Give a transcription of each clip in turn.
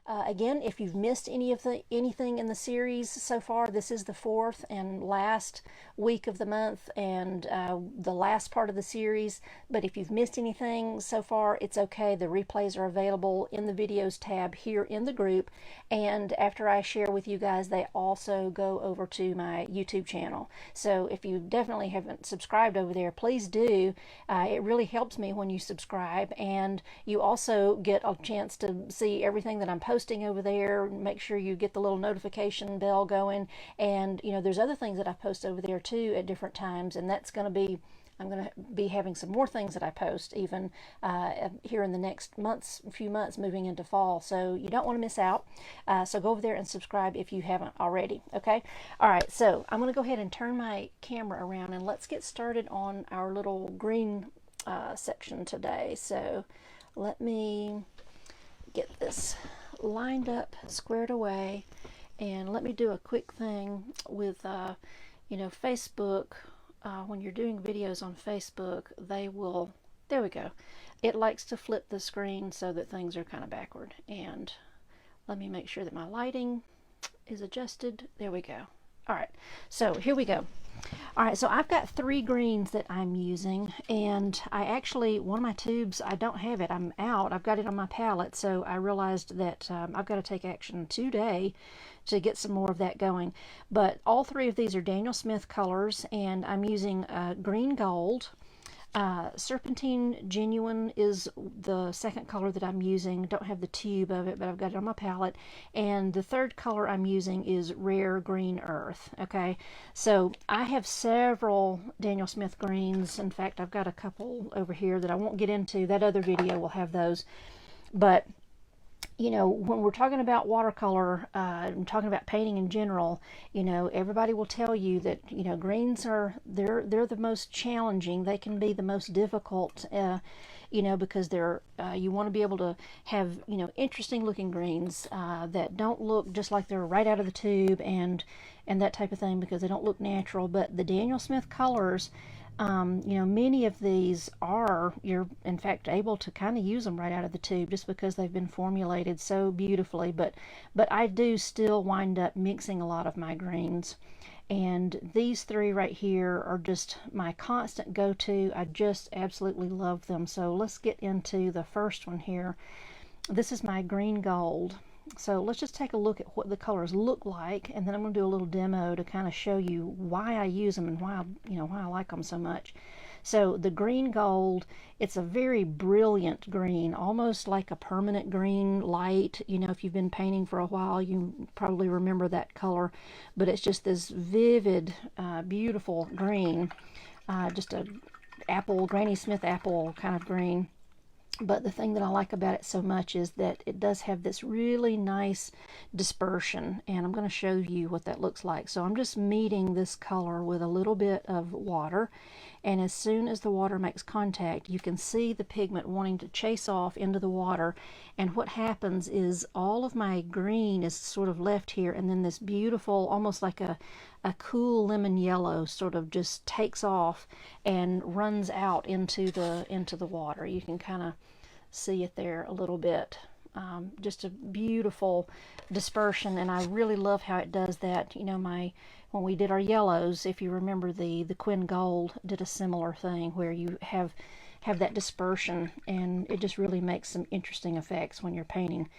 Again, if you've missed anything in the series so far, this is the fourth and last week of the month and the last part of the series. But if you've missed anything so far, it's okay. The replays are available in the videos tab here in the group. And after I share with you guys, they also go over to my YouTube channel. So if you definitely haven't subscribed over there, please do. It really helps me when you subscribe, and you also get a chance to see everything that I'm posting over there. Make sure you get the little notification bell going, and there's other things that I post over there too at different times, and I'm going to be having some more things that I post even here in the next few months moving into fall. So you don't want to miss out. So go over there and subscribe if you haven't already. Okay. All right. So I'm going to go ahead and turn my camera around and let's get started on our little green section today. So let me get this lined up, squared away, and let me do a quick thing with Facebook. When you're doing videos on Facebook, there we go, it likes to flip the screen so that things are kind of backward. And let me make sure that my lighting is adjusted. There we go. All right, so here we go. All right, so I've got 3 greens that I'm using, and one of my tubes, I don't have it. I'm out. I've got it on my palette, so I realized that I've got to take action today to get some more of that going. But all 3 of these are Daniel Smith colors, and I'm using green gold. Serpentine Genuine is the second color that I'm using. Don't have the tube of it, but I've got it on my palette. And the third color I'm using is Rare Green Earth. Okay, so I have several Daniel Smith greens. In fact, I've got a couple over here that I won't get into. That other video will have those. But when we're talking about watercolor, and talking about painting in general, everybody will tell you that, greens they're the most challenging. They can be the most difficult, because you want to be able to have, interesting looking greens, that don't look just like they're right out of the tube and that type of thing, because they don't look natural. But the Daniel Smith colors, many of these you're in fact able to kind of use them right out of the tube just because they've been formulated so beautifully. But I do still wind up mixing a lot of my greens. And these 3 right here are just my constant go-to. I just absolutely love them. So let's get into the first one here. This is my green gold. So let's just take a look at what the colors look like, and then I'm going to do a little demo to kind of show you why I use them and why I like them so much. So the green gold, it's a very brilliant green, almost like a permanent green light. If you've been painting for a while, you probably remember that color, but it's just this vivid, beautiful green, just a Granny Smith apple kind of green. But the thing that I like about it so much is that it does have this really nice dispersion, and I'm going to show you what that looks like. So I'm just meeting this color with a little bit of water, and as soon as the water makes contact, you can see the pigment wanting to chase off into the water. And what happens is all of my green is sort of left here, and then this beautiful, almost like a cool lemon yellow sort of just takes off and runs out into the water. You can kind of see it there a little bit. Just a beautiful dispersion, and I really love how it does that. When we did our yellows, if you remember, the Quinn Gold did a similar thing where you have that dispersion, and it just really makes some interesting effects when you're painting.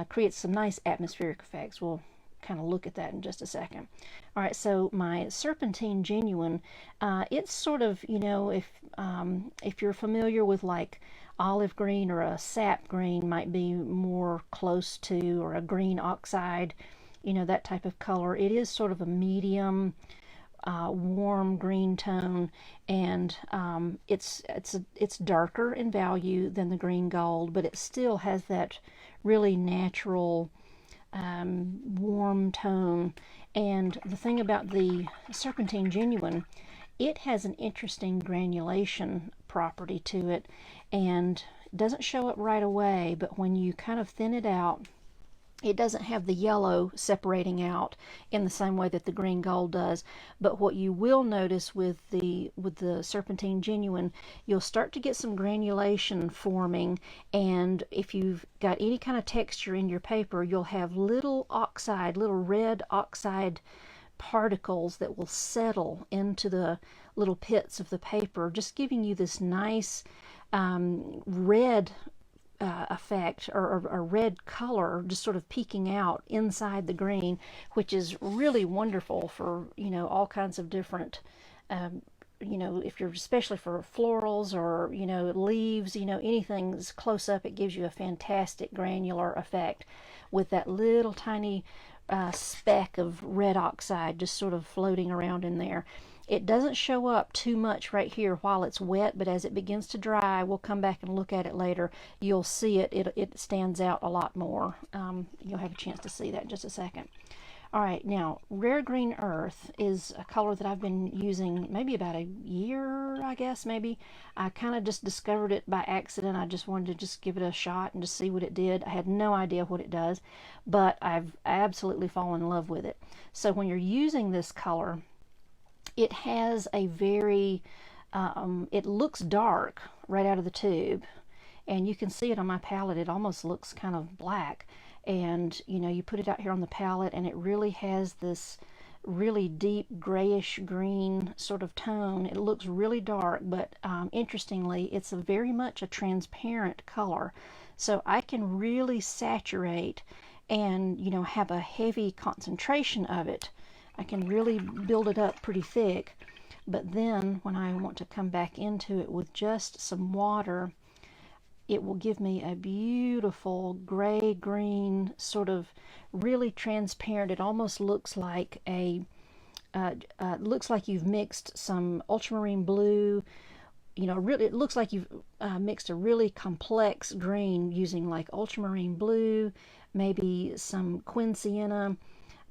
Creates some nice atmospheric effects. We'll kind of look at that in just a second. All right, so my Serpentine Genuine, it's sort of, if you're familiar with like olive green or a sap green, might be more close to, or a green oxide, that type of color. It is sort of a medium, warm green tone, and it's darker in value than the green gold, but it still has that really natural, warm tone. And the thing about the Serpentine Genuine, it has an interesting granulation property to it, and it doesn't show up right away, but when you kind of thin it out It doesn't have the yellow separating out in the same way that the green gold does. But what you will notice with the Serpentine Genuine, you'll start to get some granulation forming, and if you've got any kind of texture in your paper, you'll have little oxide, little red oxide particles that will settle into the little pits of the paper, just giving you this nice red effect, or a red color just sort of peeking out inside the green, which is really wonderful for, all kinds of different, if you're, especially for florals or, leaves, anything that's close up, it gives you a fantastic granular effect with that little tiny speck of red oxide just sort of floating around in there. It doesn't show up too much right here while it's wet, but as it begins to dry, we'll come back and look at it later, you'll see it stands out a lot more. You'll have a chance to see that in just a second. All right, now Rare Green Earth is a color that I've been using maybe about a year, I guess, maybe. I kind of just discovered it by accident. I just wanted to just give it a shot and just see what it did. I had no idea what it does, but I've absolutely fallen in love with it. So when you're using this color, it has a very, it looks dark right out of the tube, and you can see it on my palette. It almost looks kind of black, and you put it out here on the palette, and it really has this really deep grayish green sort of tone. It looks really dark, but interestingly, it's very much a transparent color, so I can really saturate and have a heavy concentration of it. I can really build it up pretty thick, but then when I want to come back into it with just some water, it will give me a beautiful gray green, sort of really transparent. It almost looks like looks like you've mixed some ultramarine blue. Really, it looks like you've mixed a really complex green using like ultramarine blue, maybe some quinsienna,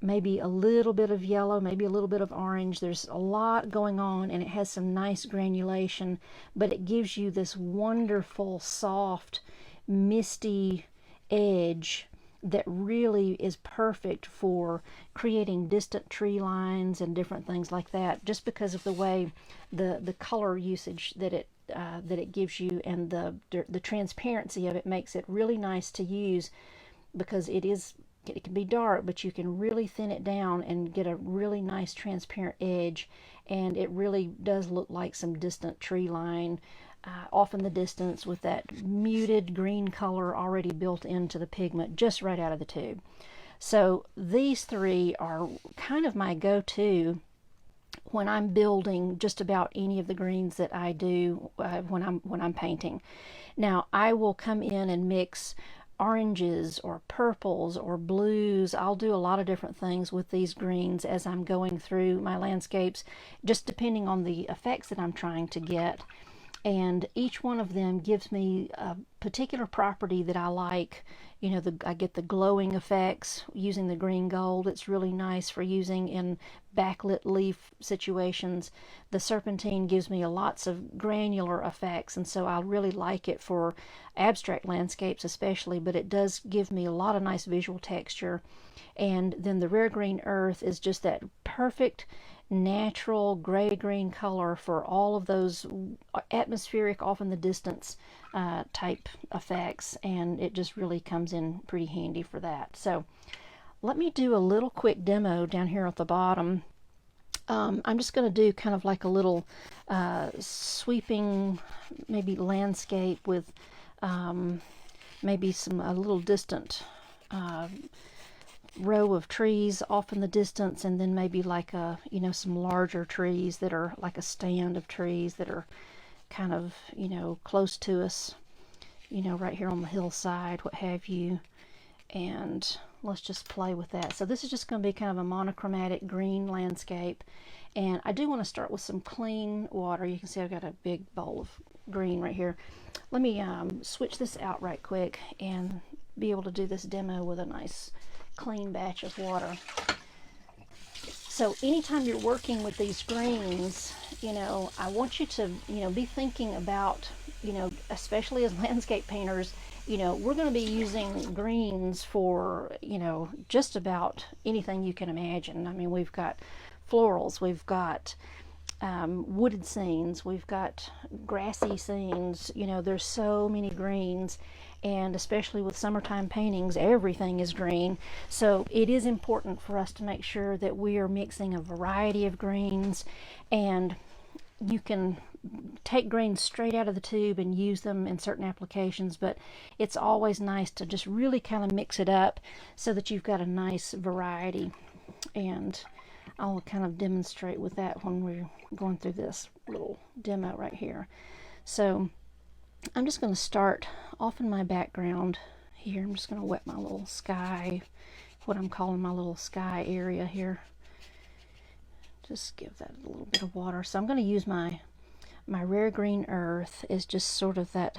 maybe a little bit of yellow, maybe a little bit of orange. There's a lot going on, and it has some nice granulation, but it gives you this wonderful, soft, misty edge that really is perfect for creating distant tree lines and different things like that, just because of the way the color usage that it gives you, and the transparency of it makes it really nice to use, because it can be dark, but you can really thin it down and get a really nice transparent edge, and it really does look like some distant tree line off in the distance, with that muted green color already built into the pigment just right out of the tube. So these three are kind of my go-to when I'm building just about any of the greens that I do when I'm painting. Now I will come in and mix oranges or purples or blues. I'll do a lot of different things with these greens as I'm going through my landscapes, just depending on the effects that I'm trying to get. And each one of them gives me a particular property that I like. I get the glowing effects using the green gold. It's really nice for using in backlit leaf situations. The Serpentine gives me lots of granular effects, and so I really like it for abstract landscapes especially, but it does give me a lot of nice visual texture. And then the Rare Green Earth is just that perfect natural gray-green color for all of those atmospheric, off in the distance type effects, and it just really comes in pretty handy for that. So let me do a little quick demo down here at the bottom. I'm just going to do kind of like a little sweeping, maybe landscape with maybe a little distant row of trees off in the distance, and then maybe like some larger trees that are like a stand of trees that are kind of close to us, right here on the hillside, what have you. And let's just play with that. So this is just going to be kind of a monochromatic green landscape, and I do want to start with some clean water. You can see I've got a big bowl of green right here. Let me switch this out right quick and be able to do this demo with a nice clean batch of water. So anytime you're working with these greens, I want you to be thinking about, especially as landscape painters, you know, we're going to be using greens for, you know, just about anything you can imagine. I mean, we've got florals, we've got wooded scenes, we've got grassy scenes. You know, there's so many greens, and especially with summertime paintings, everything is green. So it is important for us to make sure that we are mixing a variety of greens, and you can take greens straight out of the tube and use them in certain applications, but it's always nice to just really kind of mix it up so that you've got a nice variety. And I'll kind of demonstrate with that when we're going through this little demo right here. So I'm just going to start off in my background here. I'm just going to wet my little sky, what I'm calling my little sky area here. Just give that a little bit of water. So I'm going to use my rare green earth is just sort of that,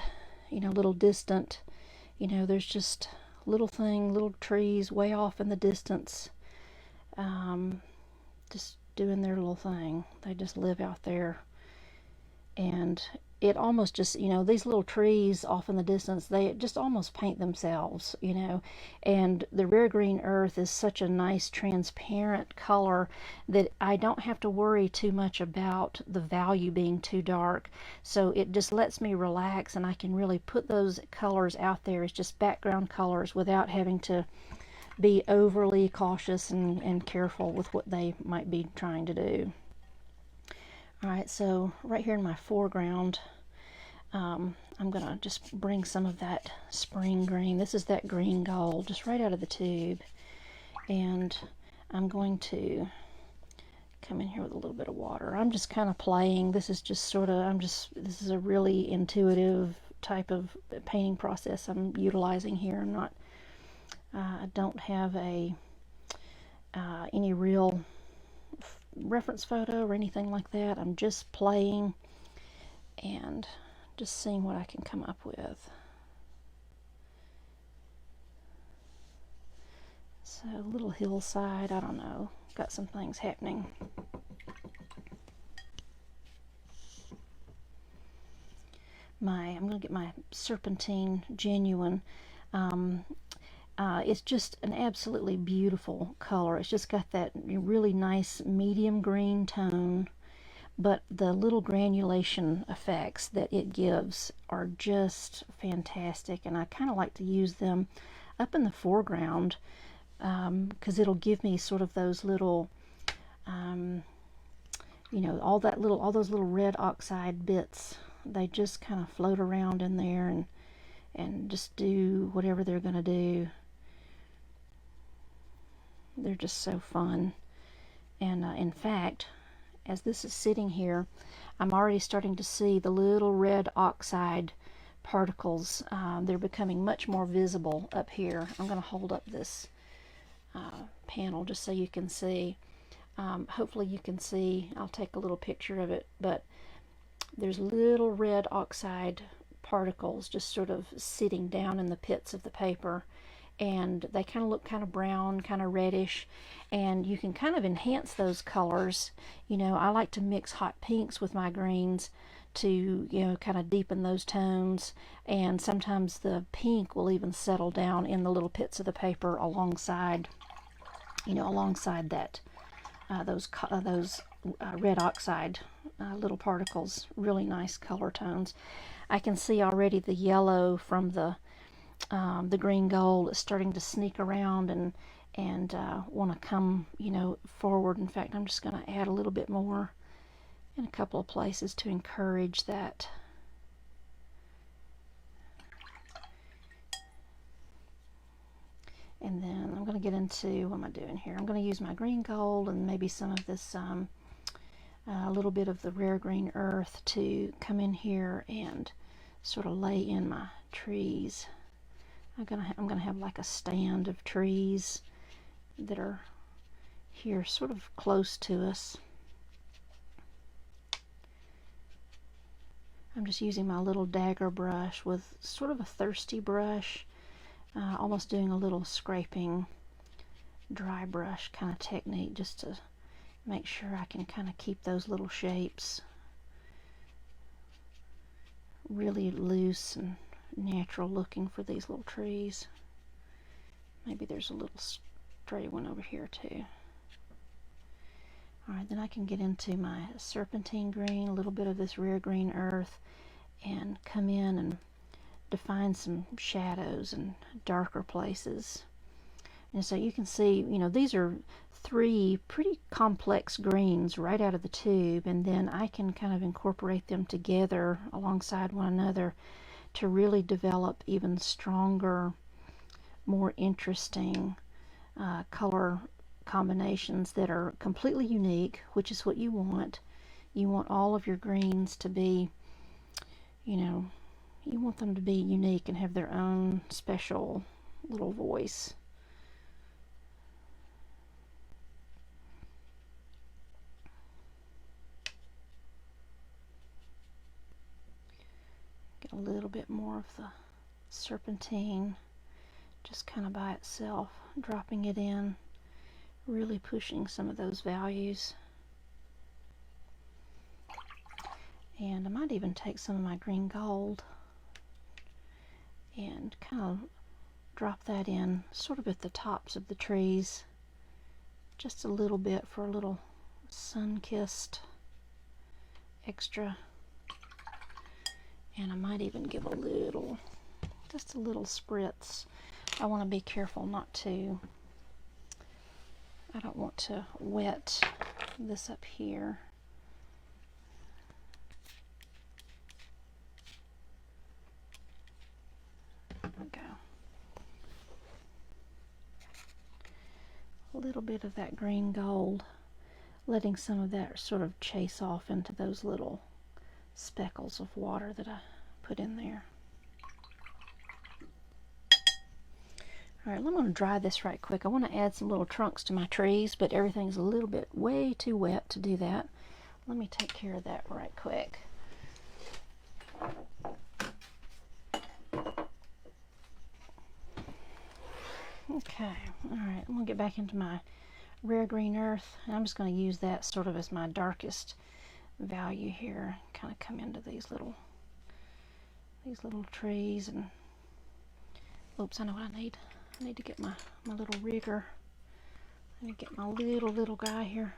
you know, little distant, you know, there's just little trees way off in the distance, just doing their little thing. They just live out there, and it almost just, you know, these little trees off in the distance, they just almost paint themselves, you know. And the rare green earth is such a nice transparent color that I don't have to worry too much about the value being too dark. So it just lets me relax, and I can really put those colors out there as just background colors without having to be overly cautious and careful with what they might be trying to do. Alright, so right here in my foreground, I'm going to just bring some of that spring green. This is that green gold, just right out of the tube. And I'm going to come in here with a little bit of water. I'm just kind of playing. This is just sort of, this is a really intuitive type of painting process I'm utilizing here. I'm not, I don't have any real reference photo or anything like that. I'm just playing and just seeing what I can come up with. So a little hillside, I don't know, got some things happening. I'm going to get my Serpentine Genuine. It's just an absolutely beautiful color. It's just got that really nice medium green tone, but the little granulation effects that it gives are just fantastic, and I kind of like to use them up in the foreground because it'll give me sort of those little, you know, all those little red oxide bits. They just kind of float around in there and just do whatever they're going to do. They're just so fun. And in fact, as this is sitting here, I'm already starting to see the little red oxide particles. They're becoming much more visible up here. I'm going to hold up this panel just so you can see. Hopefully you can see. I'll take a little picture of it, but there's little red oxide particles just sort of sitting down in the pits of the paper, and they kind of look kind of brown, kind of reddish, and you can kind of enhance those colors. You know, I like to mix hot pinks with my greens to, you know, kind of deepen those tones, and sometimes the pink will even settle down in the little pits of the paper alongside, you know, alongside that those red oxide little particles. Really nice color tones. I can see already the yellow from the green gold is starting to sneak around and want to come, you know, forward. In fact, I'm just going to add a little bit more in a couple of places to encourage that. And then I'm going to get into, what am I doing here? I'm going to use my green gold and maybe some of this, a little bit of the rare green earth to come in here and sort of lay in my trees. I'm gonna have like a stand of trees that are here sort of close to us. I'm just using my little dagger brush with sort of a thirsty brush, almost doing a little scraping dry brush kind of technique just to make sure I can kind of keep those little shapes really loose and natural looking for these little trees. Maybe there's a little stray one over here too. Alright, then I can get into my serpentine green, a little bit of this rare green earth, and come in and define some shadows and darker places. And so you can see, you know, these are three pretty complex greens right out of the tube, and then I can kind of incorporate them together alongside one another to really develop even stronger, more interesting color combinations that are completely unique, which is what you want. You want all of your greens to be, you know, you want them to be unique and have their own special little voice. Get a little bit more of the serpentine just kind of by itself, dropping it in, really pushing some of those values. And I might even take some of my green gold and kind of drop that in sort of at the tops of the trees, just a little bit for a little sun-kissed extra. And I might even give a little, just a little spritz. I want to be careful not to, I don't want to wet this up here. There we go. A little bit of that green gold, letting some of that sort of chase off into those little speckles of water that I put in there. Alright, I'm going to dry this right quick. I want to add some little trunks to my trees, but everything's a little bit way too wet to do that. Let me take care of that right quick. Okay, alright, I'm going to get back into my rare green earth, and I'm just going to use that sort of as my darkest value here. Kind of come into these little trees, and oops, I know what I need. I need to get my little rigger. I need to get my little guy here.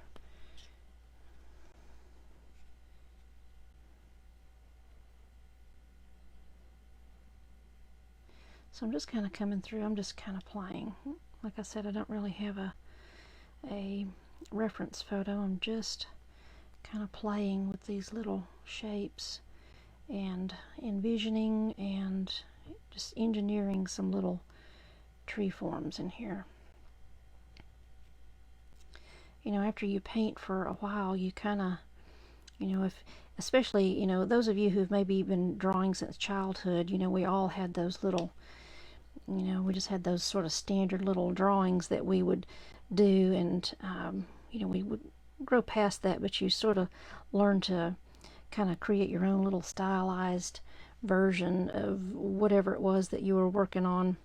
So I'm just kind of coming through. I'm just kind of playing. Like I said, I don't really have a reference photo. I'm just kind of playing with these little shapes and envisioning and just engineering some little tree forms in here. You know, after you paint for a while, you kind of, you know, especially, you know, those of you who've maybe been drawing since childhood, you know, we all had those little, you know, we just had those sort of standard little drawings that we would do, and, you know, we would grow past that, but you sort of learn to kind of create your own little stylized version of whatever it was that you were working on.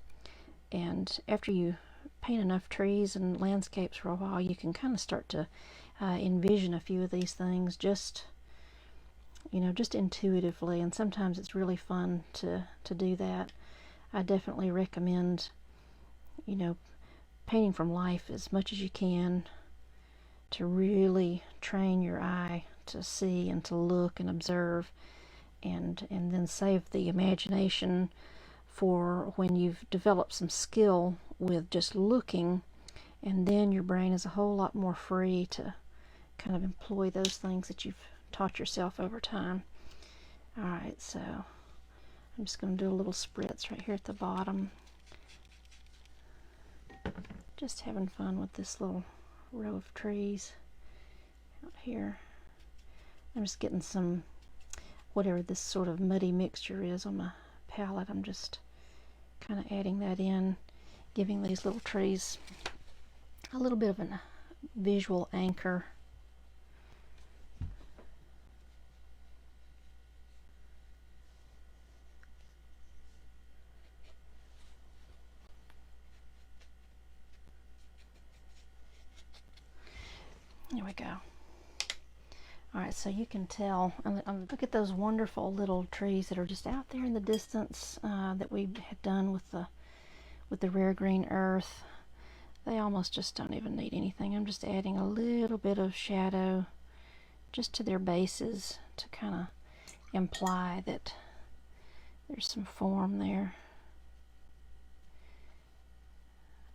And after you paint enough trees and landscapes for a while, you can kind of start to envision a few of these things just, you know, just intuitively, and sometimes it's really fun to do that. I definitely recommend, you know, painting from life as much as you can to really train your eye to see and to look and observe, and then save the imagination for when you've developed some skill with just looking, and then your brain is a whole lot more free to kind of employ those things that you've taught yourself over time. Alright, so I'm just going to do a little spritz right here at the bottom. Just having fun with this little row of trees out here. I'm just getting some, whatever this sort of muddy mixture is on my palette, I'm just kind of adding that in, giving these little trees a little bit of a visual anchor. There we go. All right, so you can tell, look at those wonderful little trees that are just out there in the distance that we had done with the rare green earth. They almost just don't even need anything. I'm just adding a little bit of shadow just to their bases to kind of imply that there's some form there.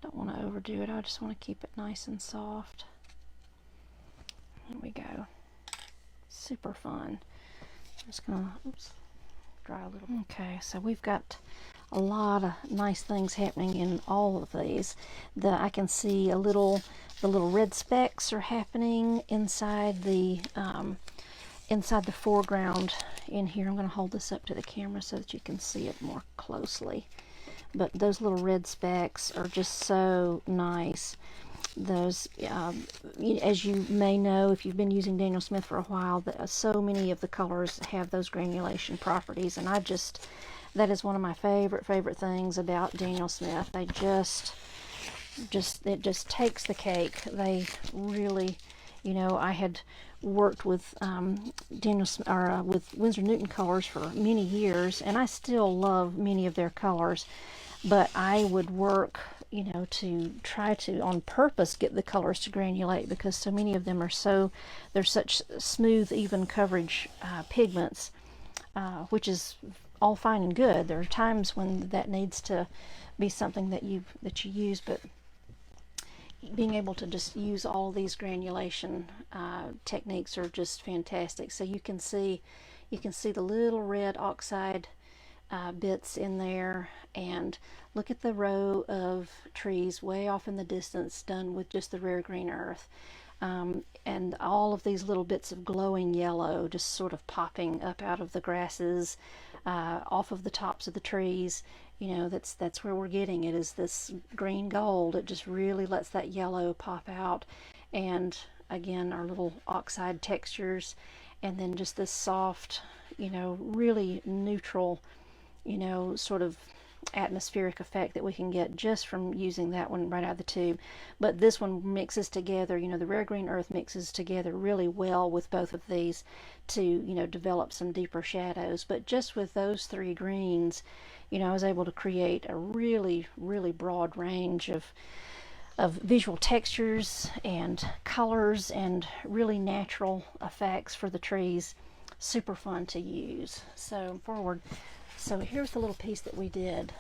I don't want to overdo it. I just want to keep it nice and soft. There we go. Super fun. I'm just gonna, oops, dry a little. Okay, so we've got a lot of nice things happening in all of these. I can see the little red specks are happening inside the foreground in here. I'm going to hold this up to the camera so that you can see it more closely. But those little red specks are just so nice. Those, as you may know, if you've been using Daniel Smith for a while, so many of the colors have those granulation properties, and that is one of my favorite things about Daniel Smith. They it just takes the cake. They really, I had worked with with Winsor Newton colors for many years, and I still love many of their colors, but I would work to try to on purpose get the colors to granulate, because so many of them they're such smooth, even coverage pigments, which is all fine and good. There are times when that needs to be something that you use, but being able to just use all these granulation techniques are just fantastic. So you can see the little red oxide bits in there, and look at the row of trees way off in the distance done with just the rare green earth, and all of these little bits of glowing yellow just sort of popping up out of the grasses, off of the tops of the trees. That's where we're getting it, is this green gold. It just really lets that yellow pop out, and again our little oxide textures, and then just this soft, really neutral, sort of atmospheric effect that we can get just from using that one right out of the tube. But this one mixes together, the rare green earth mixes together really well with both of these to, develop some deeper shadows. But just with those three greens, I was able to create a really broad range of visual textures and colors and really natural effects for the trees. Super fun to use. So forward. So here's the little piece that we did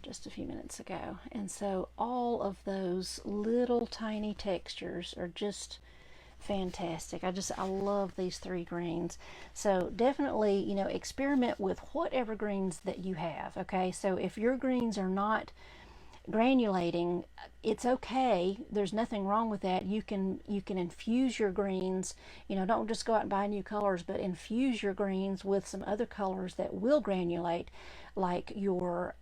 just a few minutes ago. And so all of those little tiny textures are just fantastic. I love these three greens. So definitely, experiment with whatever greens that you have. Okay, so if your greens are not granulating, it's okay. There's nothing wrong with that. You can infuse your greens. Don't just go out and buy new colors, but infuse your greens with some other colors that will granulate, like your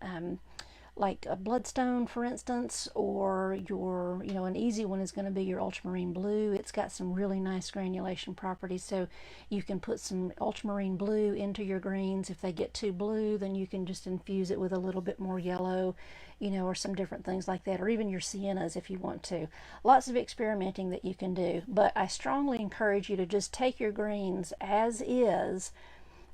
like a bloodstone, for instance, or your, an easy one is going to be your ultramarine blue. It's got some really nice granulation properties, so you can put some ultramarine blue into your greens. If they get too blue, then you can just infuse it with a little bit more yellow, or some different things like that, or even your siennas if you want to. Lots of experimenting that you can do, but I strongly encourage you to just take your greens as is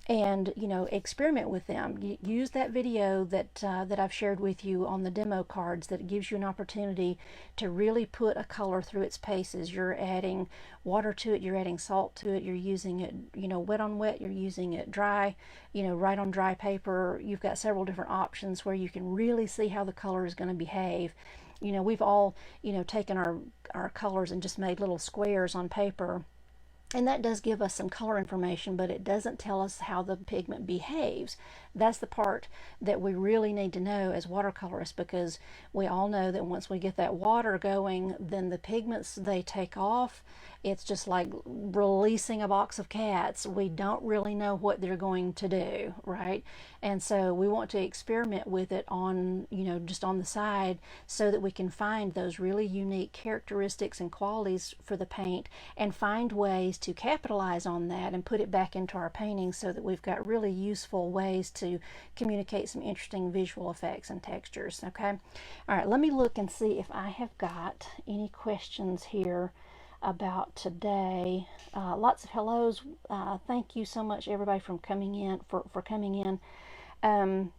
and experiment with them. Use that video that I've shared with you on the demo cards, that gives you an opportunity to really put a color through its paces. You're adding water to it, you're adding salt to it, you're using it wet on wet, you're using it dry, right on dry paper. You've got several different options where you can really see how the color is going to behave. We've all taken our colors and just made little squares on paper, and that does give us some color information, but it doesn't tell us how the pigment behaves. That's the part that we really need to know as watercolorists, because we all know that once we get that water going, then the pigments, they take off. It's just like releasing a box of cats. We don't really know what they're going to do, right? And so we want to experiment with it on, just on the side, so that we can find those really unique characteristics and qualities for the paint, and find ways to capitalize on that and put it back into our paintings, so that we've got really useful ways to communicate some interesting visual effects and textures. Okay, all right, let me look and see if I have got any questions here about today. Lots of hellos. Thank you so much, everybody, from coming in for coming in. Um,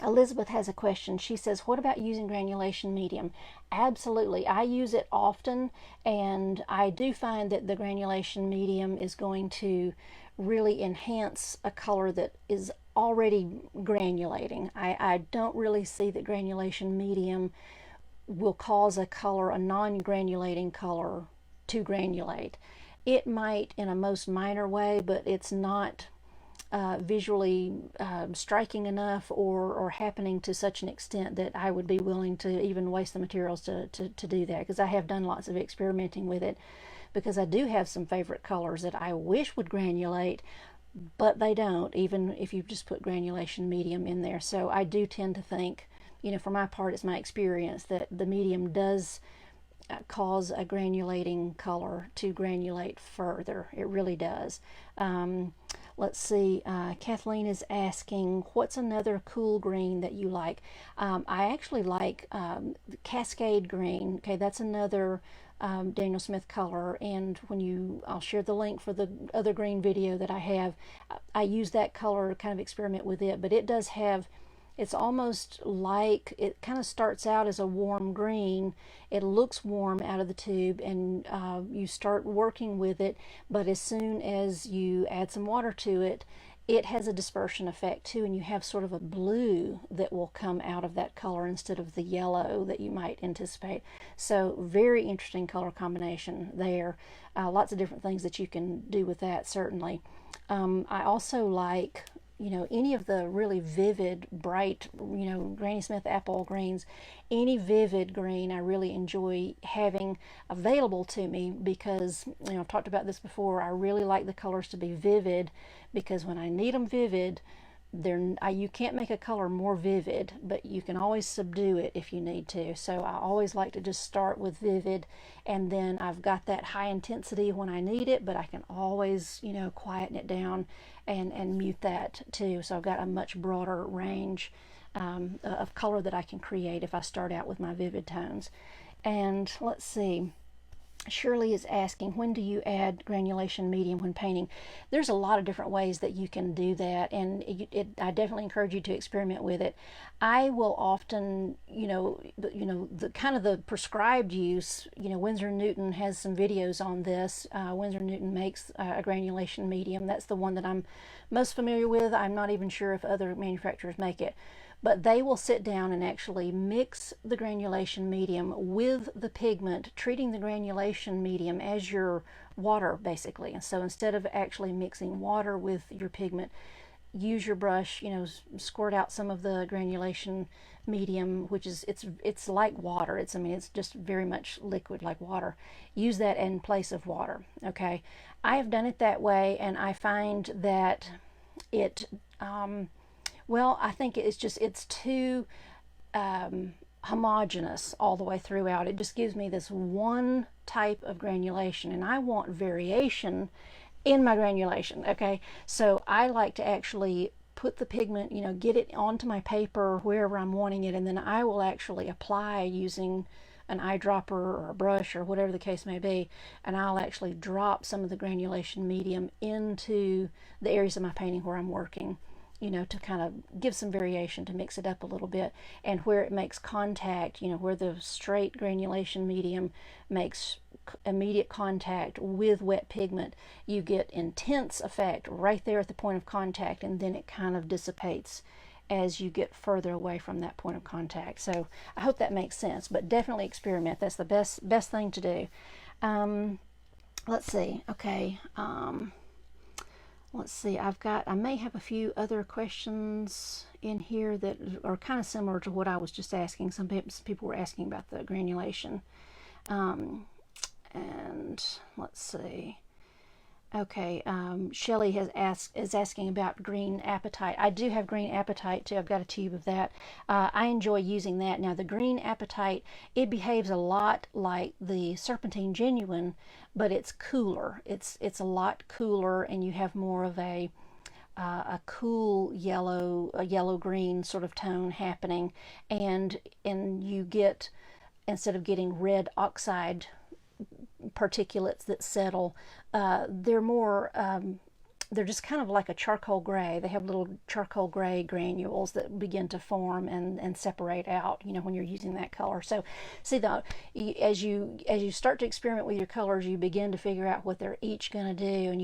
Elizabeth has a question. She says, what about using granulation medium? Absolutely. I use it often, and I do find that the granulation medium is going to really enhance a color that is already granulating. I don't really see that granulation medium will cause a color, a non-granulating color, to granulate. It might in a most minor way, but it's not visually striking enough or happening to such an extent that I would be willing to even waste the materials to do that, because I have done lots of experimenting with it, because I do have some favorite colors that I wish would granulate, but they don't, even if you just put granulation medium in there. So I do tend to think, for my part, it's my experience that the medium does cause a granulating color to granulate further. It really does. Let's see, Kathleen is asking, what's another cool green that you like? I actually like Cascade Green. Okay, that's another Daniel Smith color, and I'll share the link for the other green video that I have. I use that color to kind of experiment with it, but it does have, it's almost like, it kind of starts out as a warm green. It looks warm out of the tube, and you start working with it, but as soon as you add some water to it, it has a dispersion effect too, and you have sort of a blue that will come out of that color instead of the yellow that you might anticipate. So very interesting color combination there. Lots of different things that you can do with that, certainly. I also like, any of the really vivid, bright, Granny Smith apple greens, any vivid green I really enjoy having available to me, because, I've talked about this before, I really like the colors to be vivid, because when I need them vivid, you can't make a color more vivid, but you can always subdue it if you need to. So I always like to just start with vivid, and then I've got that high intensity when I need it, but I can always, quieten it down and mute that too. So I've got a much broader range of color that I can create if I start out with my vivid tones. And let's see, Shirley is asking, when do you add granulation medium when painting? There's a lot of different ways that you can do that, and I definitely encourage you to experiment with it. I will often, the kind of the prescribed use, Winsor Newton has some videos on this. Winsor Newton makes a granulation medium. That's the one that I'm most familiar with. I'm not even sure if other manufacturers make it, but they will sit down and actually mix the granulation medium with the pigment, treating the granulation medium as your water, basically. And so instead of actually mixing water with your pigment, use your brush, squirt out some of the granulation medium, which is, it's like water. It's just very much liquid like water. Use that in place of water, okay? I have done it that way, and I find that it, well, I think it's too homogeneous all the way throughout. It just gives me this one type of granulation, and I want variation in my granulation, okay? So I like to actually put the pigment, get it onto my paper wherever I'm wanting it, and then I will actually apply using an eyedropper or a brush or whatever the case may be, and I'll actually drop some of the granulation medium into the areas of my painting where I'm working, to kind of give some variation, to mix it up a little bit. And where it makes contact, where the straight granulation medium makes immediate contact with wet pigment, you get intense effect right there at the point of contact, and then it kind of dissipates as you get further away from that point of contact. So I hope that makes sense, but definitely experiment. That's the best thing to do. Let's see. Okay. Let's see, I may have a few other questions in here that are kind of similar to what I was just asking. Some people were asking about the granulation. And let's see. Okay, Shelley is asking about green apatite. I do have green apatite too. I've got a tube of that. I enjoy using that. Now the green apatite, it behaves a lot like the Serpentine Genuine, but it's cooler. It's a lot cooler, and you have more of a cool yellow, a yellow-green sort of tone happening, and you get, instead of getting red oxide particulates that settle. They're more they're just kind of like a charcoal gray. They have little charcoal gray granules that begin to form and separate out, you know, when you're using that color. So see, as you start to experiment with your colors, you begin to figure out what they're each going to do, and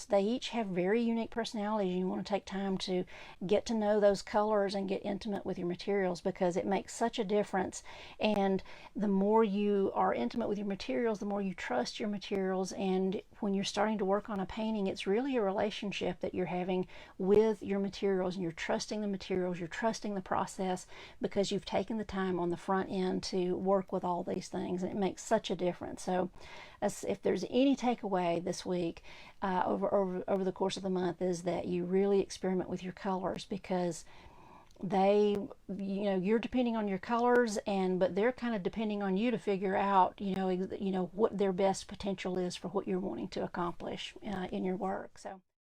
they each have very unique personalities. You want to take time to get to know those colors and get intimate with your materials, because it makes such a difference. And the more you are intimate with your materials, the more you trust your materials. And when you're starting to work on a painting, it's really a relationship that you're having with your materials, and you're trusting the materials, you're trusting the process, because you've taken the time on the front end to work with all these things, and it makes such a difference. So if there's any takeaway this week, over the course of the month, is that you really experiment with your colors, because you're depending on your colors, but they're kind of depending on you to figure out, what their best potential is for what you're wanting to accomplish in your work. So